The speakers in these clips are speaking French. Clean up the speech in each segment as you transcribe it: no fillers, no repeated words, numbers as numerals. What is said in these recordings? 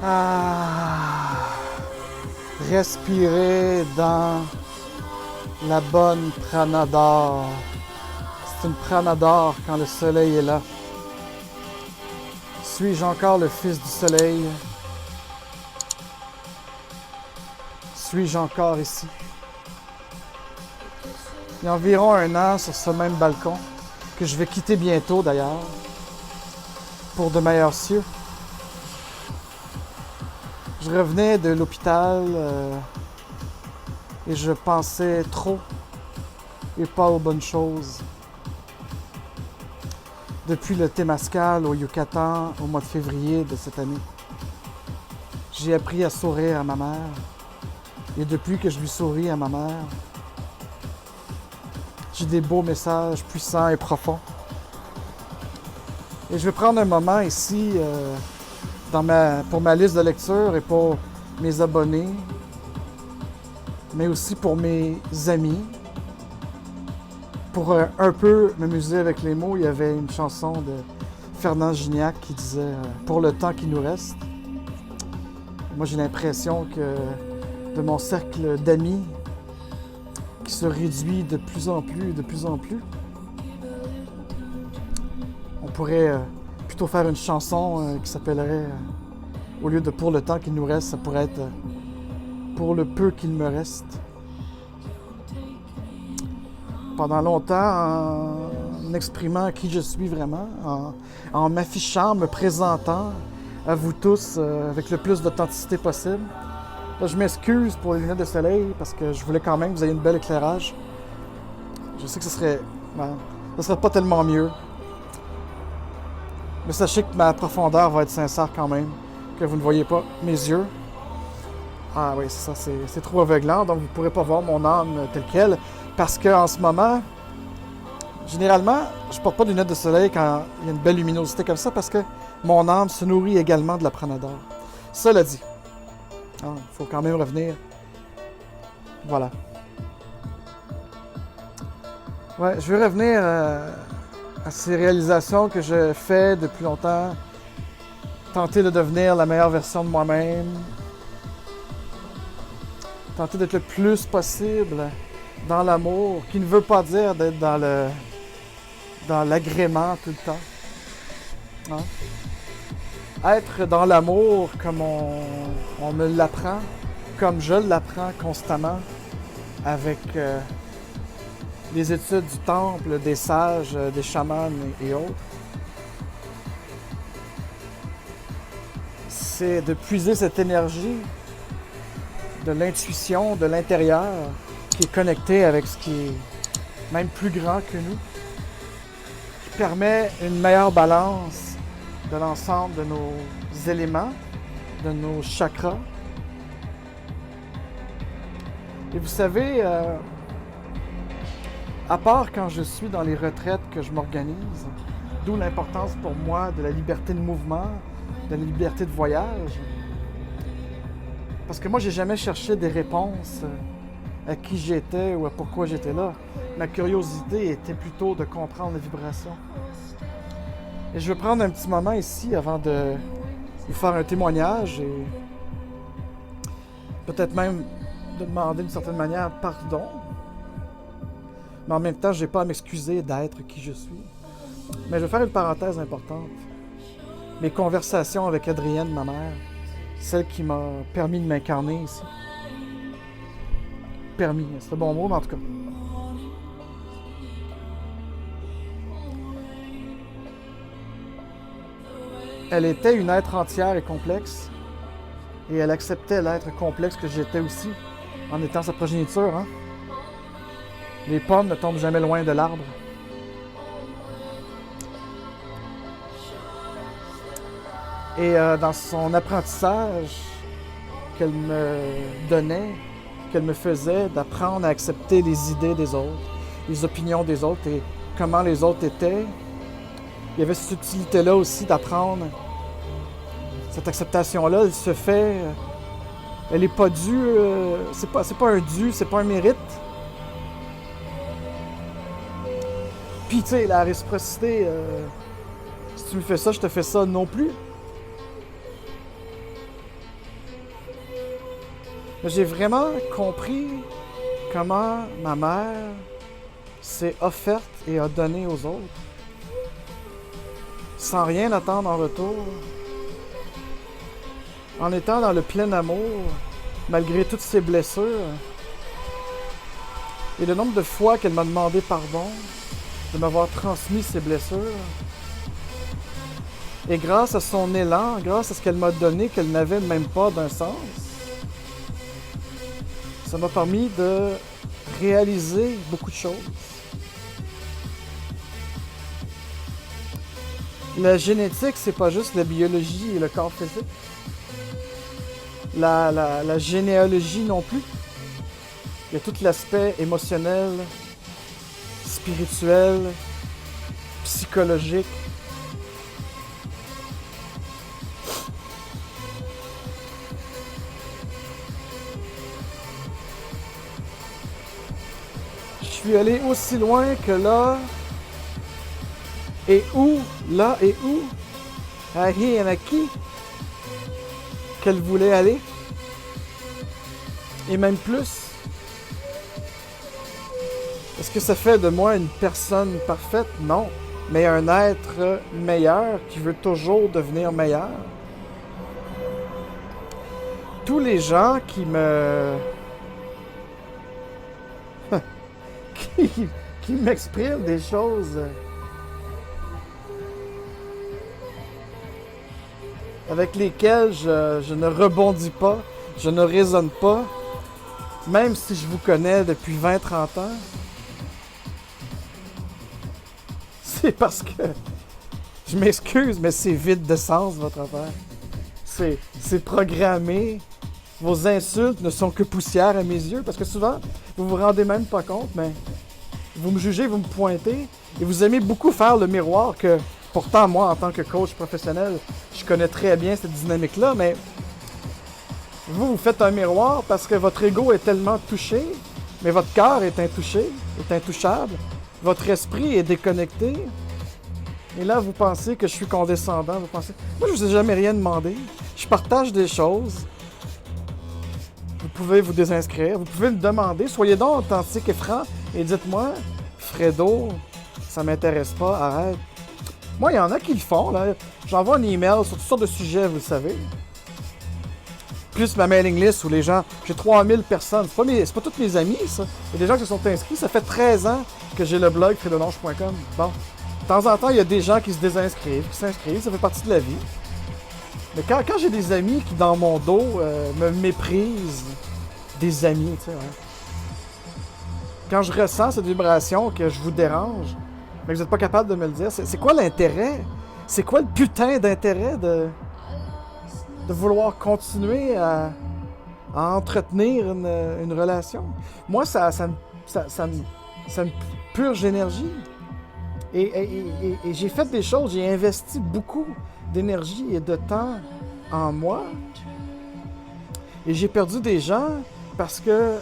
Ah, respirer dans la bonne prana d'or. C'est une prana d'or quand le soleil est là. Suis-je encore le fils du soleil? Suis-je encore ici? Il y a environ 1 an sur ce même balcon, que je vais quitter bientôt d'ailleurs, pour de meilleurs cieux. Je revenais de l'hôpital et je pensais trop et pas aux bonnes choses. Depuis le Temazcal au Yucatan au mois de février de cette année, j'ai appris à sourire à ma mère. Et depuis que je lui souris à ma mère, j'ai des beaux messages puissants et profonds. Et je vais prendre un moment ici pour ma liste de lecture et pour mes abonnés, mais aussi pour mes amis. Pour un peu m'amuser avec les mots, il y avait une chanson de Fernand Gignac qui disait « Pour le temps qui nous reste ». Moi, j'ai l'impression que de mon cercle d'amis qui se réduit de plus en plus, on pourrait plutôt faire une chanson qui s'appellerait, au lieu de « Pour le temps qu'il nous reste », ça pourrait être « Pour le peu qu'il me reste ». Pendant longtemps, en exprimant qui je suis vraiment, en m'affichant, me présentant à vous tous avec le plus d'authenticité possible. Là, je m'excuse pour les lunettes de soleil parce que je voulais quand même que vous ayez une belle éclairage. Je sais que ce serait pas tellement mieux. Mais sachez que ma profondeur va être sincère quand même, que vous ne voyez pas mes yeux. Ah oui, c'est ça, c'est trop aveuglant, donc vous ne pourrez pas voir mon âme telle qu'elle. Parce qu'en ce moment, généralement, je ne porte pas de lunettes de soleil quand il y a une belle luminosité comme ça parce que mon âme se nourrit également de la prana d'or. Cela dit, il faut quand même revenir. Voilà. Ouais, je vais revenir à ces réalisations que je fais depuis longtemps. Tenter de devenir la meilleure version de moi-même. Tenter d'être le plus possible dans l'amour, qui ne veut pas dire d'être dans l'agrément tout le temps. Hein? Être dans l'amour comme on me l'apprend, comme je l'apprends constamment avec les études du temple, des sages, des chamans et autres. C'est de puiser cette énergie de l'intuition, de l'intérieur, qui est connecté avec ce qui est même plus grand que nous, qui permet une meilleure balance de l'ensemble de nos éléments, de nos chakras. Et vous savez, à part quand je suis dans les retraites que je m'organise, d'où l'importance pour moi de la liberté de mouvement, de la liberté de voyage, parce que moi, j'ai jamais cherché des réponses à qui j'étais ou à pourquoi j'étais là. Ma curiosité était plutôt de comprendre la vibration. Et je vais prendre un petit moment ici avant de vous faire un témoignage et peut-être même de demander d'une certaine manière pardon. Mais en même temps, je n'ai pas à m'excuser d'être qui je suis. Mais je vais faire une parenthèse importante. Mes conversations avec Adrienne, ma mère, celle qui m'a permis de m'incarner ici. Permis, c'est un bon mot, mais en tout cas. Elle était une être entière et complexe, et elle acceptait l'être complexe que j'étais aussi, en étant sa progéniture. Hein? Les pommes ne tombent jamais loin de l'arbre. Et dans son apprentissage qu'elle me donnait, qu'elle me faisait, d'apprendre à accepter les idées des autres, les opinions des autres et comment les autres étaient, il y avait cette utilité-là aussi d'apprendre. Cette acceptation-là, elle se fait, elle n'est pas due, c'est pas un dû, c'est pas un mérite. Puis tu sais, la réciprocité, si tu me fais ça, je te fais ça non plus. Mais j'ai vraiment compris comment ma mère s'est offerte et a donné aux autres, sans rien attendre en retour, en étant dans le plein amour, malgré toutes ses blessures. Et le nombre de fois qu'elle m'a demandé pardon, de m'avoir transmis ses blessures. Et grâce à son élan, grâce à ce qu'elle m'a donné, qu'elle n'avait même pas d'un sens, ça m'a permis de réaliser beaucoup de choses. La génétique, c'est pas juste la biologie et le corps physique. La généalogie non plus. Il y a tout l'aspect émotionnel, spirituel, psychologique. Je suis allé aussi loin que là et où, à qui et à qui qu'elle voulait aller. Et même plus. Est-ce que ça fait de moi une personne parfaite? Non. Mais un être meilleur qui veut toujours devenir meilleur. Tous les gens qui qui m'expriment des choses avec lesquelles je ne rebondis pas, je ne raisonne pas, même si je vous connais depuis 20-30 ans. C'est parce que, je m'excuse, mais c'est vide de sens, votre affaire. C'est programmé. Vos insultes ne sont que poussière à mes yeux, parce que souvent, vous vous rendez même pas compte, mais vous me jugez, vous me pointez, et vous aimez beaucoup faire le miroir que, pourtant, moi, en tant que coach professionnel, je connais très bien cette dynamique-là, mais vous faites un miroir parce que votre ego est tellement touché, mais votre cœur est intouché, est intouchable. Votre esprit est déconnecté. Et là, vous pensez que je suis condescendant. Vous pensez... Moi, je ne vous ai jamais rien demandé. Je partage des choses. Vous pouvez vous désinscrire. Vous pouvez me demander. Soyez donc authentique et franc. Et dites-moi, Fredo, ça m'intéresse pas. Arrête. Moi, il y en a qui le font. Là. J'envoie un email sur toutes sortes de sujets, vous le savez. Plus ma mailing list où les gens... J'ai 3000 personnes. C'est pas tous mes amis, ça. Il y a des gens qui se sont inscrits. Ça fait 13 ans que j'ai le blog fredononge.com. Bon. De temps en temps, il y a des gens qui se désinscrivent, qui s'inscrivent. Ça fait partie de la vie. Mais quand j'ai des amis qui, dans mon dos, me méprisent, des amis, tu sais, ouais. Quand je ressens cette vibration que je vous dérange, mais que vous n'êtes pas capable de me le dire, c'est quoi l'intérêt? C'est quoi le putain d'intérêt de vouloir continuer à entretenir une relation? Moi, ça me purge d'énergie. Et j'ai fait des choses, j'ai investi beaucoup d'énergie et de temps en moi. Et j'ai perdu des gens parce que,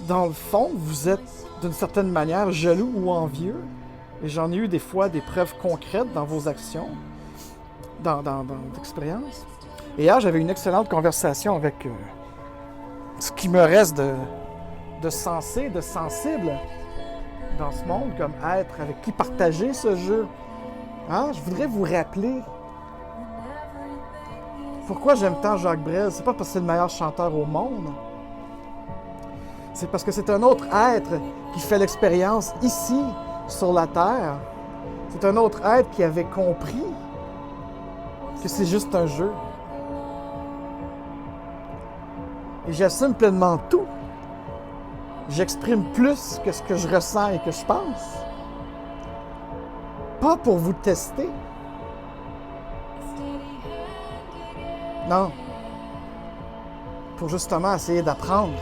dans le fond, vous êtes d'une certaine manière jaloux ou envieux. Et j'en ai eu des fois des preuves concrètes dans vos actions, dans l'expérience. Et hier, j'avais une excellente conversation avec ce qui me reste de sensé, de sensible dans ce monde, comme être avec qui partager ce jeu. Hein? Je voudrais vous rappeler pourquoi j'aime tant Jacques Brel. C'est pas parce que c'est le meilleur chanteur au monde. C'est parce que c'est un autre être qui fait l'expérience ici, sur la Terre. C'est un autre être qui avait compris que c'est juste un jeu. Et j'assume pleinement tout. J'exprime plus que ce que je ressens et que je pense. Pas pour vous tester. Non. Pour justement essayer d'apprendre.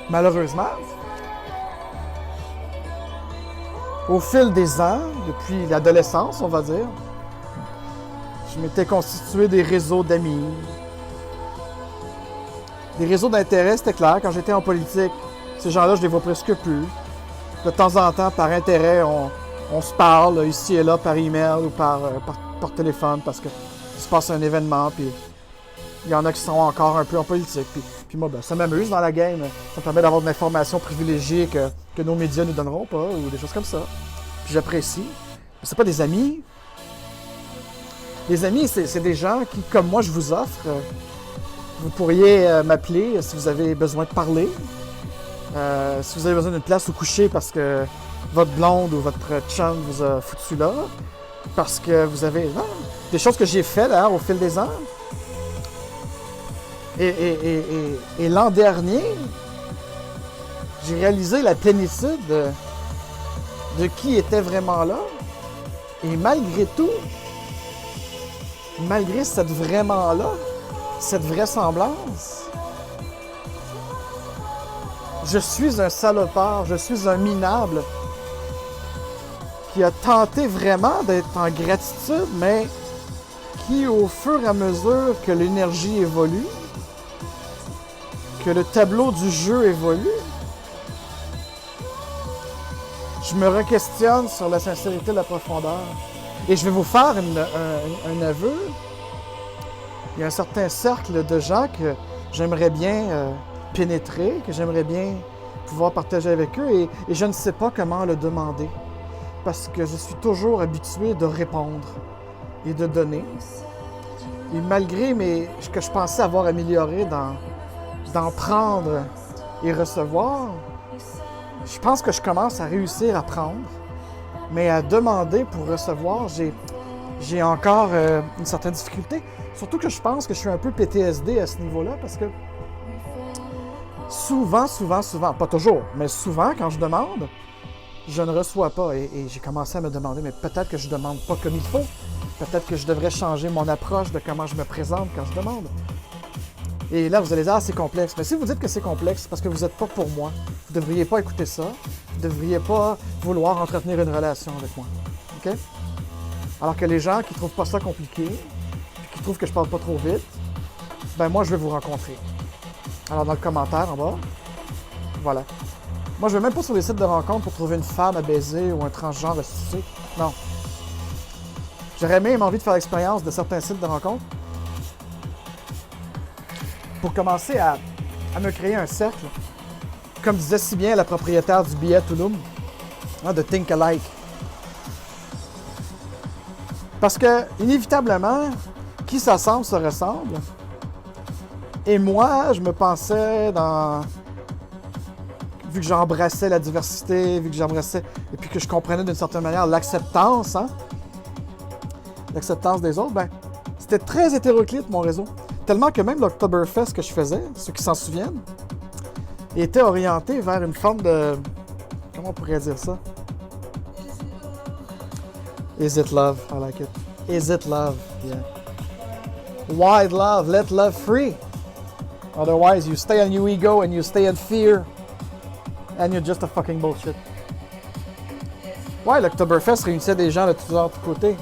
Malheureusement, au fil des ans, depuis l'adolescence, on va dire, je m'étais constitué des réseaux d'amis. Des réseaux d'intérêt, c'était clair. Quand j'étais en politique, ces gens-là, je les vois presque plus. De temps en temps, par intérêt, on se parle ici et là par email ou par téléphone parce que il se passe un événement, puis il y en a qui sont encore un peu en politique. Puis moi, ben, ça m'amuse dans la game. Ça me permet d'avoir de l'information privilégiée que nos médias nous donneront pas, ou des choses comme ça. Puis j'apprécie. Mais c'est pas des amis. Les amis, c'est des gens qui, comme moi, je vous offre. Vous pourriez m'appeler si vous avez besoin de parler. Si vous avez besoin d'une place où coucher parce que votre blonde ou votre chum vous a foutu là. Parce que vous avez... Non, des choses que j'ai faites d'ailleurs au fil des ans. Et l'an dernier, j'ai réalisé la plénitude de qui était vraiment là. Et malgré tout, malgré cette vraiment-là, cette vraisemblance, je suis un salopard, je suis un minable qui a tenté vraiment d'être en gratitude, mais qui, au fur et à mesure que l'énergie évolue, que le tableau du jeu évolue, je me re-questionne sur la sincérité de la profondeur. Et je vais vous faire un aveu. Il y a un certain cercle de gens que j'aimerais bien pénétrer, que j'aimerais bien pouvoir partager avec eux, et je ne sais pas comment le demander. Parce que je suis toujours habitué de répondre et de donner. Et malgré ce que je pensais avoir amélioré d'en prendre et recevoir, je pense que je commence à réussir à prendre, mais à demander pour recevoir, j'ai encore une certaine difficulté. Surtout que je pense que je suis un peu PTSD à ce niveau-là, parce que souvent, pas toujours, mais souvent, quand je demande, je ne reçois pas. Et j'ai commencé à me demander, mais peut-être que je ne demande pas comme il faut. Peut-être que je devrais changer mon approche de comment je me présente quand je demande. Et là, vous allez dire, ah, c'est complexe. Mais si vous dites que c'est complexe, c'est parce que vous n'êtes pas pour moi. Vous ne devriez pas écouter ça. Vous ne devriez pas vouloir entretenir une relation avec moi. OK? Alors que les gens qui ne trouvent pas ça compliqué, qui trouvent que je parle pas trop vite, ben moi, je vais vous rencontrer. Alors, dans le commentaire en bas, voilà. Moi, je ne vais même pas sur les sites de rencontres pour trouver une femme à baiser ou un transgenre à sucer. Non. J'aurais même envie de faire l'expérience de certains sites de rencontres pour commencer à me créer un cercle. Comme disait si bien la propriétaire du billet Tulum, de Think Alike. Parce que, inévitablement, qui s'assemble se ressemble. Et moi, je me pensais dans... Vu que j'embrassais la diversité, vu que j'embrassais... Et puis que je comprenais d'une certaine manière l'acceptance, l'acceptance des autres, ben, c'était très hétéroclite, mon réseau. Tellement que même l'Oktoberfest que je faisais, ceux qui s'en souviennent, était orienté vers une forme de... Comment on pourrait dire ça? Is it love? I like it. Is it love? Yeah. Wide love, let love free. Otherwise, you stay on your ego and you stay in fear. And you're just a fucking bullshit. Ouais, l'Oktoberfest réunissait des gens de tous côtés.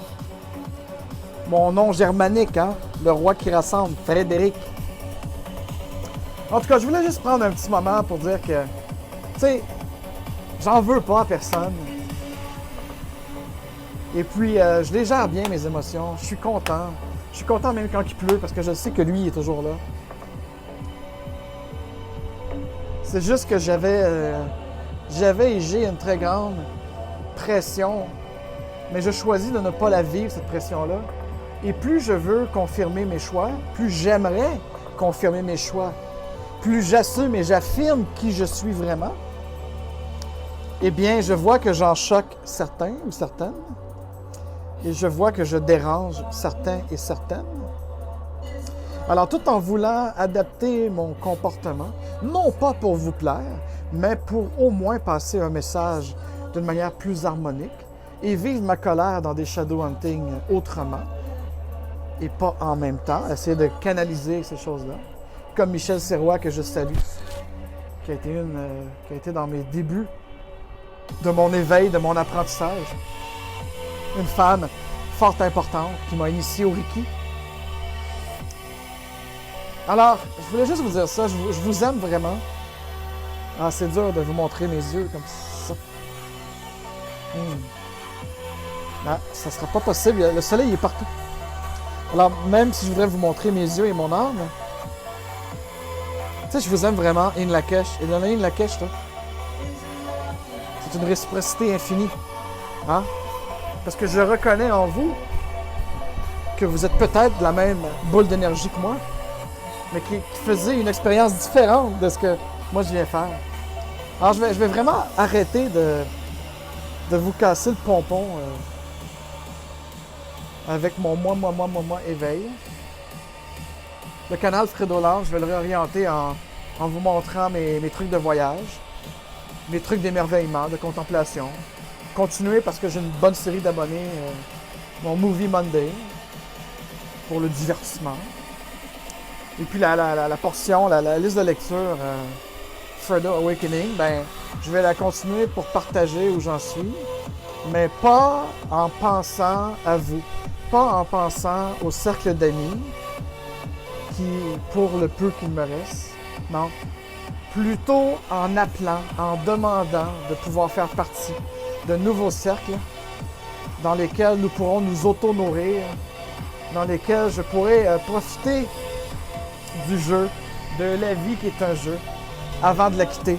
Mon nom germanique, le roi qui rassemble, Frédéric. En tout cas, je voulais juste prendre un petit moment pour dire que, tu sais, j'en veux pas à personne. Et puis, je les gère bien, mes émotions. Je suis content. Je suis content même quand il pleut, parce que je sais que lui, il est toujours là. C'est juste que j'avais et j'ai une très grande pression, mais je choisis de ne pas la vivre, cette pression-là. Et plus je veux confirmer mes choix, plus j'aimerais confirmer mes choix, plus j'assume et j'affirme qui je suis vraiment, eh bien, je vois que j'en choque certains ou certaines, et je vois que je dérange certains et certaines. Alors, tout en voulant adapter mon comportement, non pas pour vous plaire, mais pour au moins passer un message d'une manière plus harmonique et vivre ma colère dans des shadow hunting autrement et pas en même temps, essayer de canaliser ces choses-là. Comme Michel Serrois, que je salue, qui a été dans mes débuts de mon éveil, de mon apprentissage. Une femme fort importante qui m'a initié au Reiki. Alors, je voulais juste vous dire ça, je vous aime vraiment. Ah, c'est dur de vous montrer mes yeux comme ça. Ah, ça sera pas possible, le soleil est partout. Alors, même si je voudrais vous montrer mes yeux et mon âme, tu sais, je vous aime vraiment, In Lakesh. Et dans In Lakesh, toi, c'est une réciprocité infinie. Hein? Parce que je reconnais en vous que vous êtes peut-être de la même boule d'énergie que moi, mais qui faisait une expérience différente de ce que moi je viens faire. Alors, je vais vraiment arrêter de vous casser le pompon avec mon moi éveil. Le canal Fredo Lounge, je vais le réorienter en vous montrant mes trucs de voyage, mes trucs d'émerveillement, de contemplation. Continuer parce que j'ai une bonne série d'abonnés, mon Movie Monday, pour le divertissement. Et puis la portion, la liste de lecture Fredo Awakening, ben, je vais la continuer pour partager où j'en suis, mais pas en pensant à vous, pas en pensant au cercle d'amis, qui, pour le peu qu'il me reste, non, plutôt en appelant, en demandant de pouvoir faire partie de nouveaux cercles dans lesquels nous pourrons nous auto-nourrir, dans lesquels je pourrai profiter du jeu, de la vie qui est un jeu, avant de la quitter.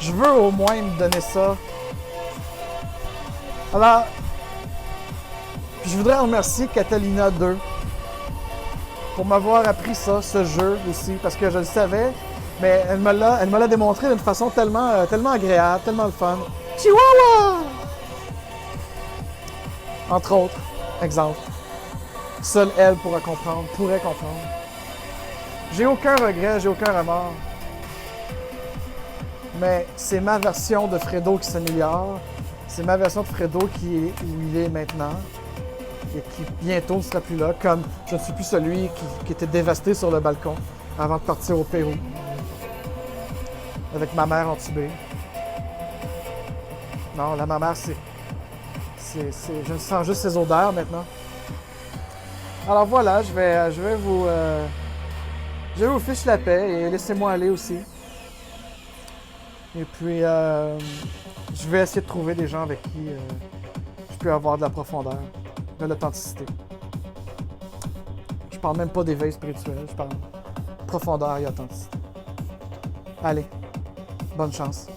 Je veux au moins me donner ça. Alors, je voudrais remercier Catalina 2 pour m'avoir appris ça, ce jeu aussi, parce que je le savais, mais elle me l'a démontré d'une façon tellement agréable, tellement le fun. Chihuahua! Entre autres, exemple. Seule elle pourrait comprendre. J'ai aucun regret, j'ai aucun remords. Mais c'est ma version de Fredo qui s'améliore. C'est ma version de Fredo qui est où il est maintenant. Et qui bientôt ne sera plus là, comme je ne suis plus celui qui était dévasté sur le balcon avant de partir au Pérou. Avec ma mère entubée. Non, ma mère, je sens juste ses odeurs maintenant. Alors voilà, je vais vous fiche la paix et laissez-moi aller aussi. Et puis, je vais essayer de trouver des gens avec qui je peux avoir de la profondeur, de l'authenticité. Je parle même pas d'éveil spirituel, je parle de profondeur et authenticité. Allez, bonne chance.